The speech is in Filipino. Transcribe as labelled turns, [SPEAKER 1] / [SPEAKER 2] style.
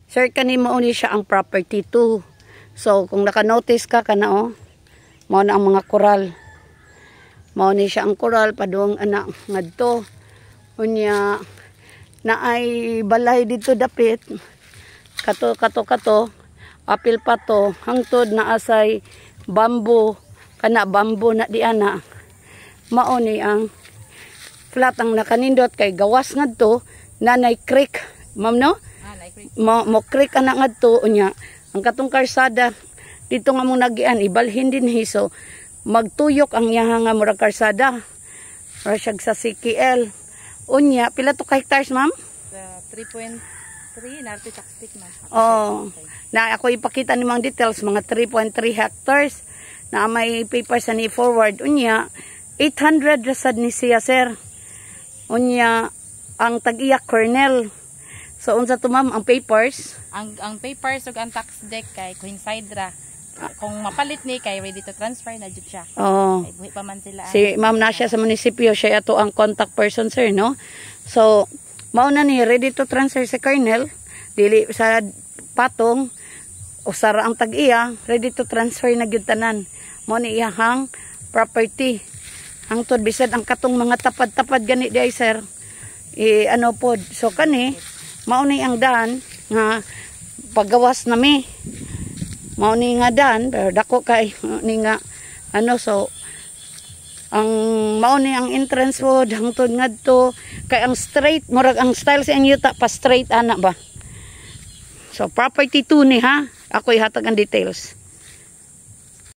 [SPEAKER 1] Sir, kanimo ni siya ang property 2. So, kung naka-notice ka kana mao na ang mga koral. Mao ni siya ang koral padung anak ngadto. Unya naay balay dito dapit. Kato apil pa to hangtod na asay bamboo kana bamboo na di ana. Mao ni ang flat ang nakanindot kay gawas ngadto nanay creek. Ma'am no? Mo creek ana ngadto unya ang katong karsada dito nga mong nagian ibalhin din hiso magtuyok ang yaha nga murag karsada rasyag sa CKL unya pila to ka hectares ma'am?
[SPEAKER 2] 3.3 narti taxtik man.
[SPEAKER 1] Na ako ipakita ni mga details mga 3.3 hectares na may papers ni forward unya 800 rasad ni siya sir unya ang tag-iya kernel. So unsa to ma'am ang papers?
[SPEAKER 2] Ang papers ug ang tax deck kay coincide ra. Kung mapalit ni kay ready to transfer na jud siya. Kay buhi pa man sila.
[SPEAKER 1] Si ma'am na siya sa munisipyo, siya ato ang contact person sir no. So mao na ni ready to transfer sa kernel dili sa patong usara ang tag-iya ready to transfer na gyud tanan. Mao ni iyahang property. Hangtod bisad ang katong mga tapad-tapad gani di ay sir. Ano pod. So kani mao ni ang daan nga paggawas nami mao ni nga daan pero dako kay ni nga ano so ang mao ni ang entrance road hangtod ngadto kay ang straight murag ang style sa yuta pa straight ana ba so property 2 ni ha ako ihatag ang details.